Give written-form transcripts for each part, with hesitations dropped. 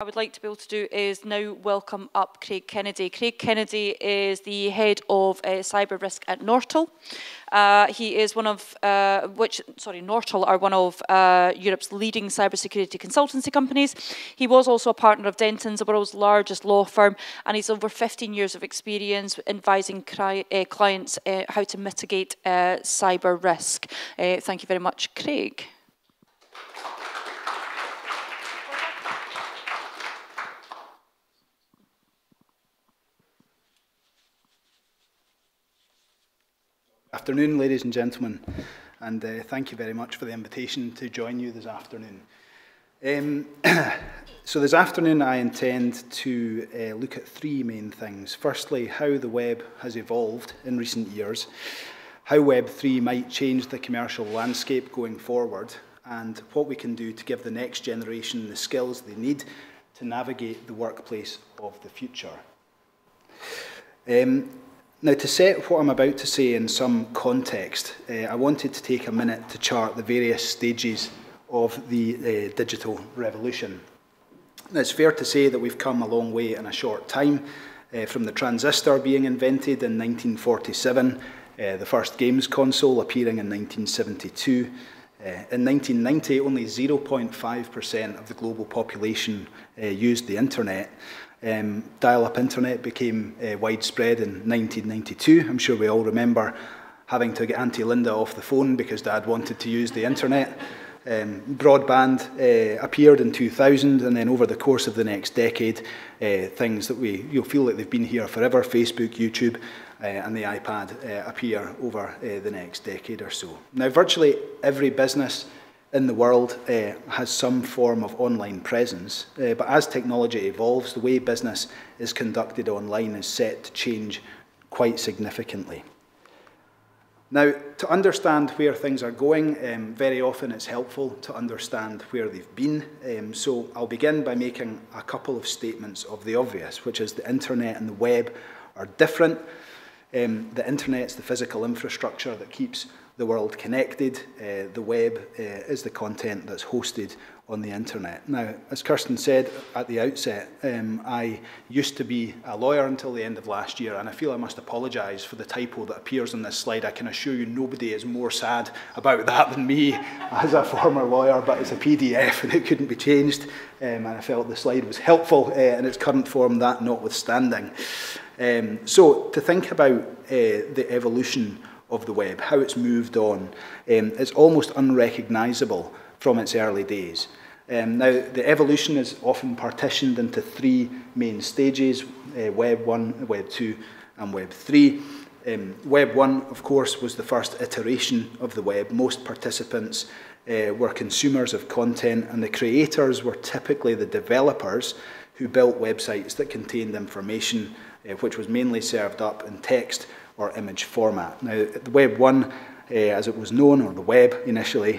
I would like to be able to do is now welcome up Craig Kennedy. Craig Kennedy is the head of cyber risk at Nortal. He is one of Nortal are one of Europe's leading cybersecurity consultancy companies. He was also a partner of Denton's, the world's largest law firm, and he's over 15 years of experience advising clients how to mitigate cyber risk. Thank you very much, Craig. Afternoon, ladies and gentlemen, and thank you very much for the invitation to join you this afternoon. So this afternoon I intend to look at three main things. Firstly, how the web has evolved in recent years, how Web3 might change the commercial landscape going forward, and what we can do to give the next generation the skills they need to navigate the workplace of the future. Now, to set what I'm about to say in some context, I wanted to take a minute to chart the various stages of the digital revolution. Now, it's fair to say that we've come a long way in a short time, from the transistor being invented in 1947, the first games console appearing in 1972. In 1990, only 0.5% of the global population used the internet. Dial-up internet became widespread in 1992. I'm sure we all remember having to get Auntie Linda off the phone because Dad wanted to use the internet. Broadband appeared in 2000, and then over the course of the next decade, things that you'll feel like they've been here forever, Facebook, YouTube, and the iPad appear over the next decade or so. Now, virtually every business in the world has some form of online presence, but as technology evolves, the way business is conducted online is set to change quite significantly. Now, to understand where things are going, very often it's helpful to understand where they've been. So I'll begin by making a couple of statements of the obvious, which is the internet and the web are different. The internet's the physical infrastructure that keeps the world connected. The web is the content that's hosted on the internet. Now, as Kirsten said at the outset, I used to be a lawyer until the end of last year, and I feel I must apologise for the typo that appears on this slide. I can assure you nobody is more sad about that than me as a former lawyer, but it's a PDF and it couldn't be changed, and I felt the slide was helpful in its current form, that notwithstanding. So, to think about the evolution of the web, how it's moved on, it's almost unrecognisable from its early days. Now, the evolution is often partitioned into three main stages, Web 1, Web 2 and Web 3. Web 1, of course, was the first iteration of the web. Most participants were consumers of content, and the creators were typically the developers who built websites that contained information which was mainly served up in text or image format. Now, the Web 1, as it was known, or the web initially,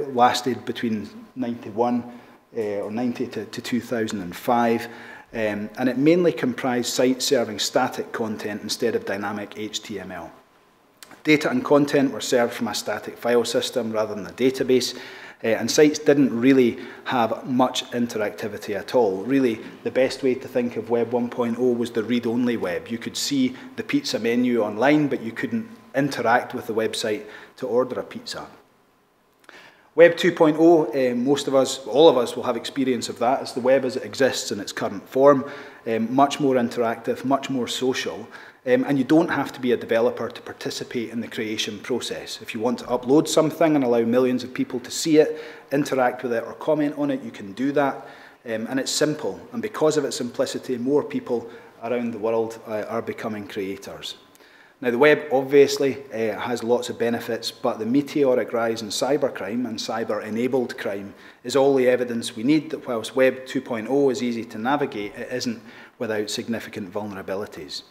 lasted between 90 to 2005, and it mainly comprised sites serving static content instead of dynamic HTML. Data and content were served from a static file system rather than a database, and sites didn't really have much interactivity at all. Really, the best way to think of Web 1.0 was the read-only web. You could see the pizza menu online, but you couldn't interact with the website to order a pizza. Web 2.0, most of us, all of us will have experience of that. It's the web as it exists in its current form, much more interactive, much more social, and you don't have to be a developer to participate in the creation process. If you want to upload something and allow millions of people to see it, interact with it or comment on it, you can do that, and it's simple, and because of its simplicity, more people around the world are becoming creators. Now, the web obviously has lots of benefits, but the meteoric rise in cybercrime and cyber-enabled crime is all the evidence we need that whilst Web 2.0 is easy to navigate, it isn't without significant vulnerabilities.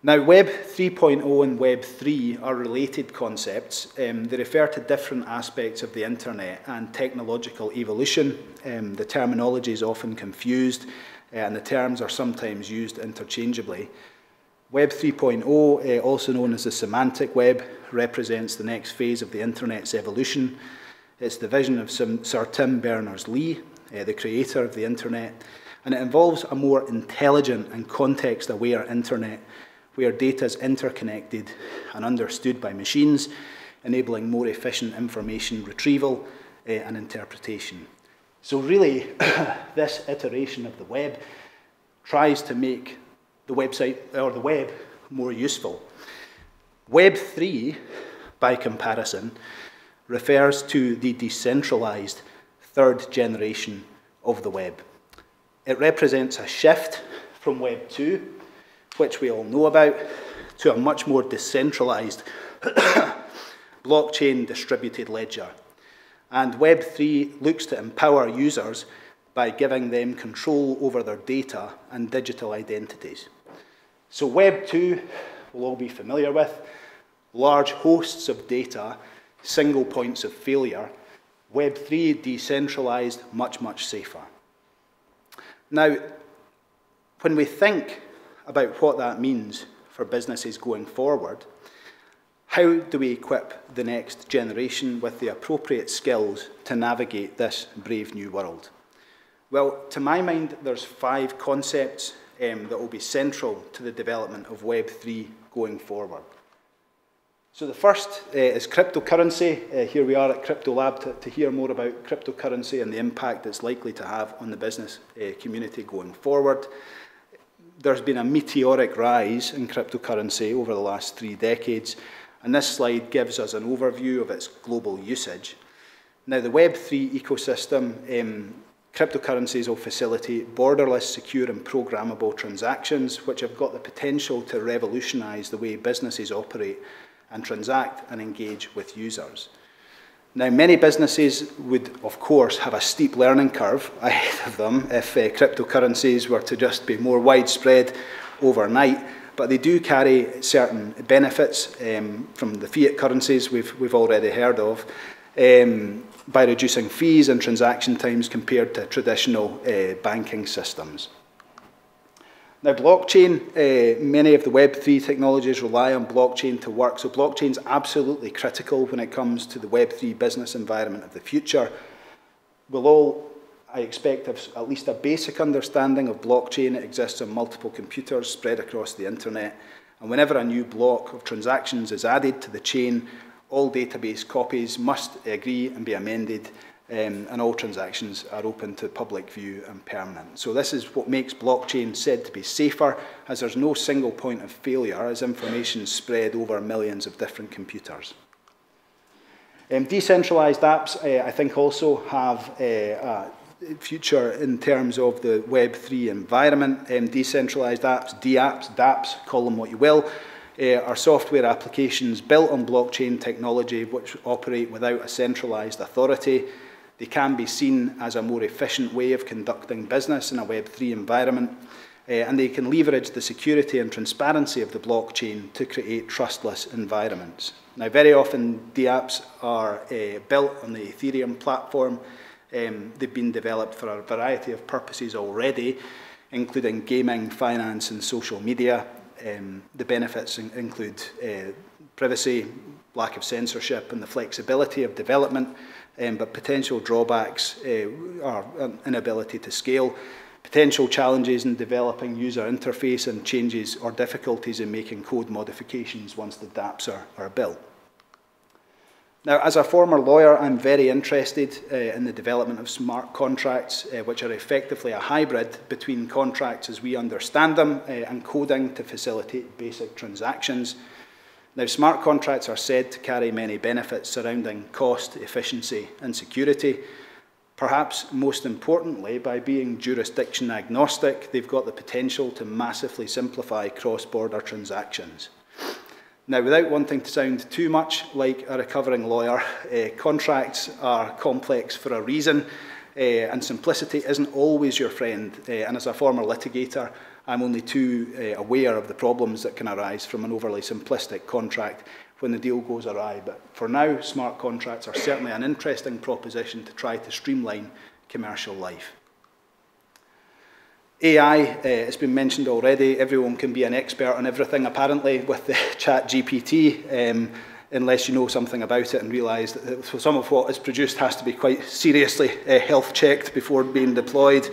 Now, Web 3.0 and Web 3 are related concepts. They refer to different aspects of the internet and technological evolution. The terminology is often confused, and the terms are sometimes used interchangeably. Web 3.0, also known as the semantic web, represents the next phase of the internet's evolution. It's the vision of Sir Tim Berners-Lee, the creator of the internet, and it involves a more intelligent and context-aware internet where data is interconnected and understood by machines, enabling more efficient information retrieval and interpretation. So really, this iteration of the web tries to make the website or the web more useful. Web3, by comparison, refers to the decentralized third generation of the web. It represents a shift from Web 2, which we all know about, to a much more decentralized blockchain distributed ledger. And Web 3 looks to empower users by giving them control over their data and digital identities. So Web 2, we'll all be familiar with, large hosts of data, single points of failure. Web 3, decentralized, much, much safer. Now, when we think about what that means for businesses going forward, how do we equip the next generation with the appropriate skills to navigate this brave new world? Well, to my mind, there's 5 concepts that will be central to the development of Web 3 going forward. So the first is cryptocurrency. Here we are at Crypto Lab to hear more about cryptocurrency and the impact it's likely to have on the business community going forward. There's been a meteoric rise in cryptocurrency over the last 3 decades, and this slide gives us an overview of its global usage. Now, the Web3 ecosystem, cryptocurrencies will facilitate borderless, secure and programmable transactions, which have got the potential to revolutionize the way businesses operate and transact and engage with users. Now, many businesses would, of course, have a steep learning curve ahead of them if cryptocurrencies were to just be more widespread overnight, but they do carry certain benefits from the fiat currencies we've already heard of, by reducing fees and transaction times compared to traditional banking systems. Now, blockchain, many of the Web3 technologies rely on blockchain to work, so blockchain is absolutely critical when it comes to the Web3 business environment of the future. We'll all, I expect, have at least a basic understanding of blockchain. It exists on multiple computers spread across the internet, and whenever a new block of transactions is added to the chain, all database copies must agree and be amended, and all transactions are open to public view and permanent. So this is what makes blockchain said to be safer, as there's no single point of failure as information is spread over millions of different computers. Decentralized apps, I think, also have a future in terms of the Web3 environment. Decentralized apps, DApps, dApps, call them what you will, are software applications built on blockchain technology which operate without a centralized authority. They can be seen as a more efficient way of conducting business in a Web3 environment, and they can leverage the security and transparency of the blockchain to create trustless environments. Now, very often DApps are built on the Ethereum platform. They've been developed for a variety of purposes already, including gaming, finance and social media. The benefits include privacy, lack of censorship and the flexibility of development, but potential drawbacks are an inability to scale, potential challenges in developing user interface and changes or difficulties in making code modifications once the dApps are built. Now, as a former lawyer, I'm very interested in the development of smart contracts, which are effectively a hybrid between contracts as we understand them and coding to facilitate basic transactions. Now, smart contracts are said to carry many benefits surrounding cost, efficiency and security. Perhaps most importantly, by being jurisdiction agnostic, they've got the potential to massively simplify cross-border transactions. Now, without wanting to sound too much like a recovering lawyer, contracts are complex for a reason, and simplicity isn't always your friend. And as a former litigator, I'm only too aware of the problems that can arise from an overly simplistic contract when the deal goes awry. But for now, smart contracts are certainly an interesting proposition to try to streamline commercial life. AI, it's been mentioned already, everyone can be an expert on everything apparently with the ChatGPT. unless you know something about it and realise that some of what is produced has to be quite seriously health checked before being deployed.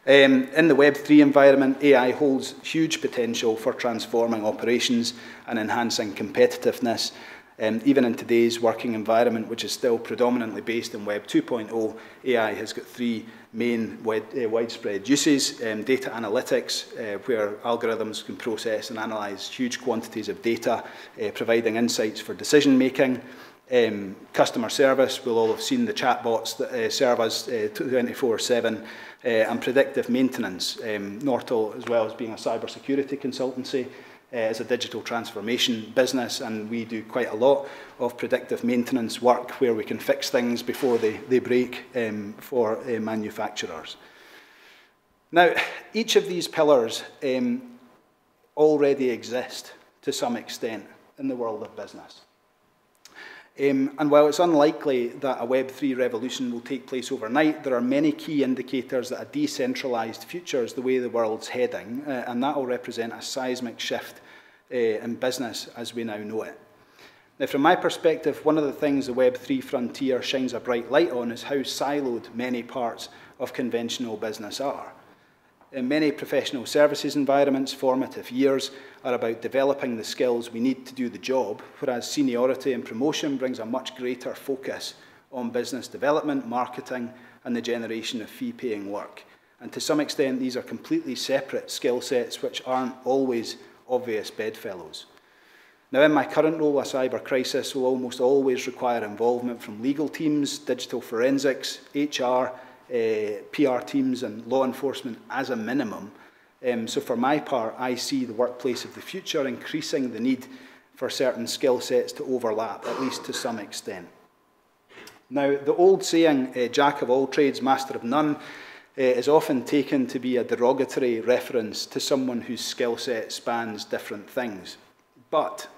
In the Web3 environment, AI holds huge potential for transforming operations and enhancing competitiveness. Even in today's working environment, which is still predominantly based in Web 2.0, AI has got three main widespread uses. Data analytics, where algorithms can process and analyse huge quantities of data, providing insights for decision making. Customer service, we'll all have seen the chatbots that serve us 24/7, and predictive maintenance. Nortal, as well as being a cybersecurity consultancy, is a digital transformation business, and we do quite a lot of predictive maintenance work where we can fix things before they break for manufacturers. Now, each of these pillars already exist to some extent in the world of business. And while it's unlikely that a Web3 revolution will take place overnight, there are many key indicators that a decentralised future is the way the world's heading, and that will represent a seismic shift in business as we now know it. Now, from my perspective, one of the things the Web3 frontier shines a bright light on is how siloed many parts of conventional business are. In many professional services environments, formative years are about developing the skills we need to do the job, whereas seniority and promotion brings a much greater focus on business development, marketing, and the generation of fee-paying work. And to some extent, these are completely separate skill sets which aren't always obvious bedfellows. Now, in my current role, a cyber crisis will almost always require involvement from legal teams, digital forensics, HR, PR teams and law enforcement as a minimum. So for my part, I see the workplace of the future increasing the need for certain skill sets to overlap, at least to some extent. Now, the old saying, jack of all trades, master of none, is often taken to be a derogatory reference to someone whose skill set spans different things. But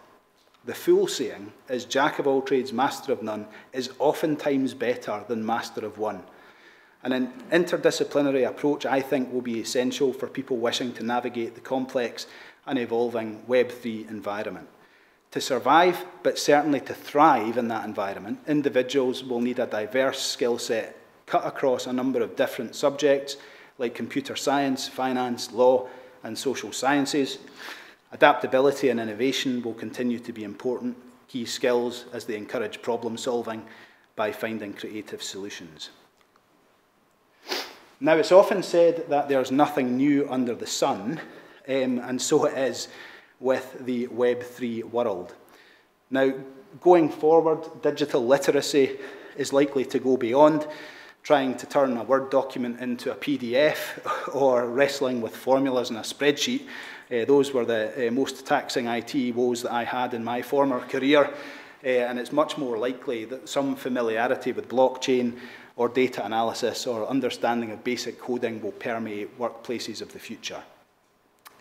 the full saying is jack of all trades, master of none is oftentimes better than master of one. And an interdisciplinary approach, I think, will be essential for people wishing to navigate the complex and evolving Web3 environment. To survive, but certainly to thrive in that environment, individuals will need a diverse skill set cut across a number of different subjects like computer science, finance, law, and social sciences. Adaptability and innovation will continue to be important key skills as they encourage problem solving by finding creative solutions. Now, it's often said that there's nothing new under the sun, and so it is with the Web3 world. Now, going forward, digital literacy is likely to go beyond trying to turn a Word document into a PDF or wrestling with formulas in a spreadsheet. Those were the most taxing IT woes that I had in my former career, and it's much more likely that some familiarity with blockchain or data analysis or understanding of basic coding will permeate workplaces of the future.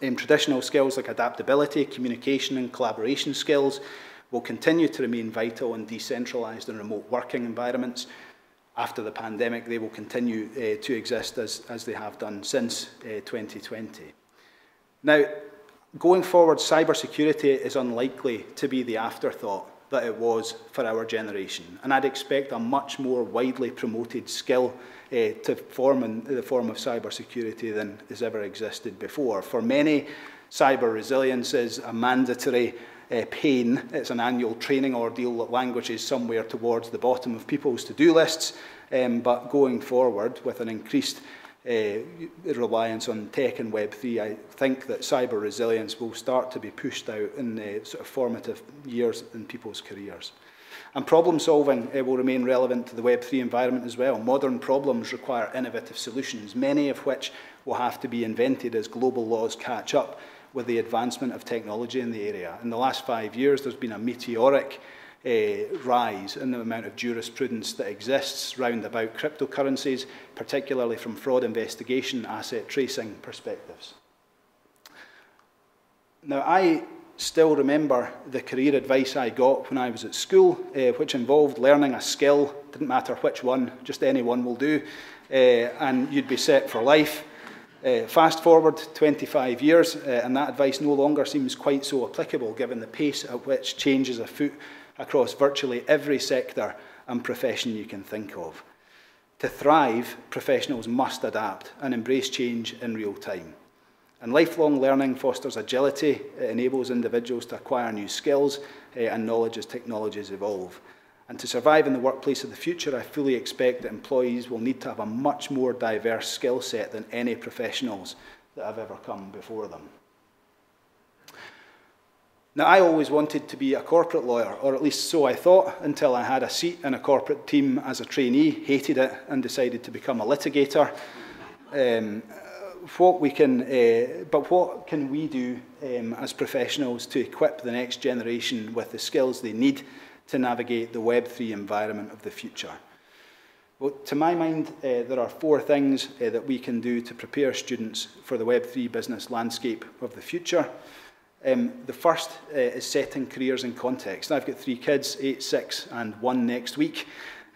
Traditional skills like adaptability, communication and collaboration skills will continue to remain vital in decentralised and remote working environments. After the pandemic, they will continue to exist as they have done since 2020. Now, going forward, cybersecurity is unlikely to be the afterthought that it was for our generation. And I'd expect a much more widely promoted skill to form in the form of cybersecurity than has ever existed before. For many, cyber resilience is a mandatory pain. It's an annual training ordeal that languishes somewhere towards the bottom of people's to-do lists. But going forward with an increased reliance on tech and Web3, I think that cyber resilience will start to be pushed out in the sort of formative years in people's careers. And problem solving will remain relevant to the Web3 environment as well. Modern problems require innovative solutions, many of which will have to be invented as global laws catch up with the advancement of technology in the area. In the last 5 years, there's been a meteoric rise in the amount of jurisprudence that exists round about cryptocurrencies, particularly from fraud investigation, asset tracing perspectives. Now, I still remember the career advice I got when I was at school, which involved learning a skill, didn't matter which one, just any one will do, and you'd be set for life. Fast forward 25 years, and that advice no longer seems quite so applicable given the pace at which change is afoot across virtually every sector and profession you can think of. To thrive, professionals must adapt and embrace change in real time. And lifelong learning fosters agility. It enables individuals to acquire new skills and knowledge as technologies evolve. And to survive in the workplace of the future, I fully expect that employees will need to have a much more diverse skill set than any professionals that have ever come before them. Now, I always wanted to be a corporate lawyer, or at least so I thought, until I had a seat in a corporate team as a trainee, hated it, and decided to become a litigator. But what can we do as professionals to equip the next generation with the skills they need to navigate the Web3 environment of the future? Well, to my mind, there are 4 things that we can do to prepare students for the Web3 business landscape of the future. The first is setting careers in context. I've got 3 kids, 8, 6, and 1 next week.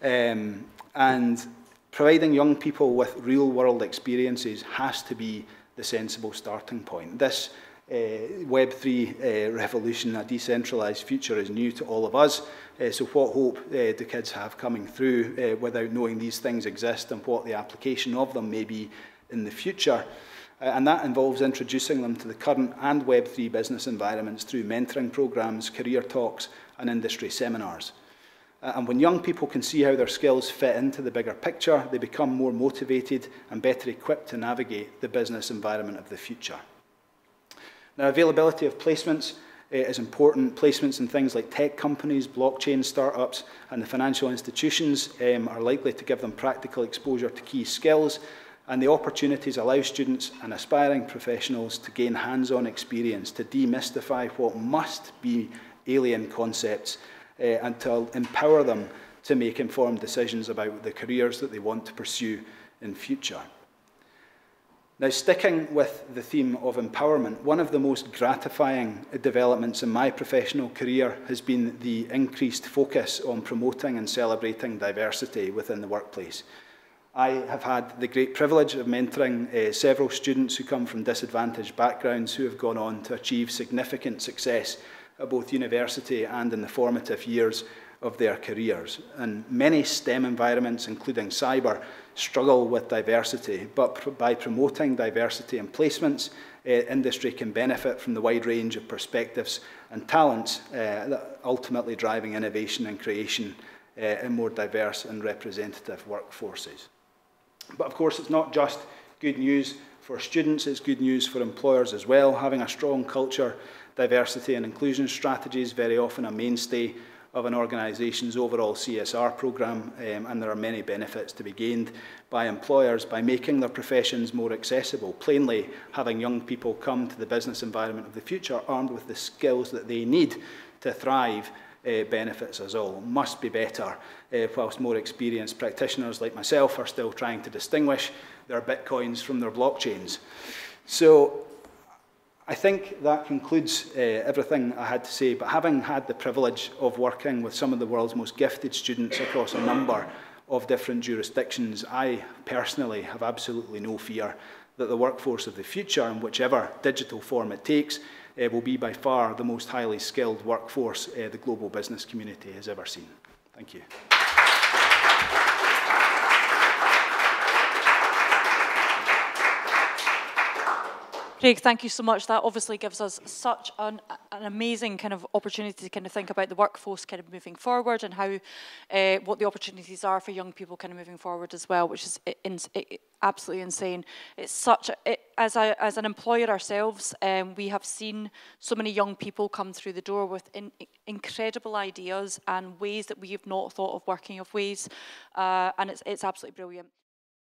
And providing young people with real-world experiences has to be the sensible starting point. This Web3 revolution, a decentralised future, is new to all of us. So what hope do kids have coming through without knowing these things exist and what the application of them may be in the future? And that involves introducing them to the current and Web3 business environments through mentoring programs, career talks, and industry seminars. And when young people can see how their skills fit into the bigger picture, they become more motivated and better equipped to navigate the business environment of the future. Now, availability of placements is important. Placements in things like tech companies, blockchain startups, and the financial institutions are likely to give them practical exposure to key skills, and the opportunities allow students and aspiring professionals to gain hands-on experience, to demystify what must be alien concepts, and to empower them to make informed decisions about the careers that they want to pursue in future. Now, sticking with the theme of empowerment, one of the most gratifying developments in my professional career has been the increased focus on promoting and celebrating diversity within the workplace. I have had the great privilege of mentoring several students who come from disadvantaged backgrounds who have gone on to achieve significant success at both university and in the formative years of their careers. And many STEM environments, including cyber, struggle with diversity, but by promoting diversity in placements, industry can benefit from the wide range of perspectives and talents, ultimately driving innovation and creation in more diverse and representative workforces. But of course, it's not just good news for students, it's good news for employers as well. Having a strong culture, diversity and inclusion strategy is very often a mainstay of an organisation's overall CSR programme, and there are many benefits to be gained by employers by making their professions more accessible. Plainly, having young people come to the business environment of the future armed with the skills that they need to thrive benefits us all. Must be better, whilst more experienced practitioners like myself are still trying to distinguish their bitcoins from their blockchains. So I think that concludes everything I had to say, but having had the privilege of working with some of the world's most gifted students across a number of different jurisdictions, I personally have absolutely no fear that the workforce of the future, in whichever digital form it takes, will be by far the most highly skilled workforce the global business community has ever seen. Thank you. Craig, thank you so much. That obviously gives us such an amazing kind of opportunity to kind of think about the workforce kind of moving forward and how, what the opportunities are for young people kind of moving forward as well, which is absolutely insane. It's such as an employer ourselves, we have seen so many young people come through the door with incredible ideas and ways that we have not thought of working of ways, and it's absolutely brilliant.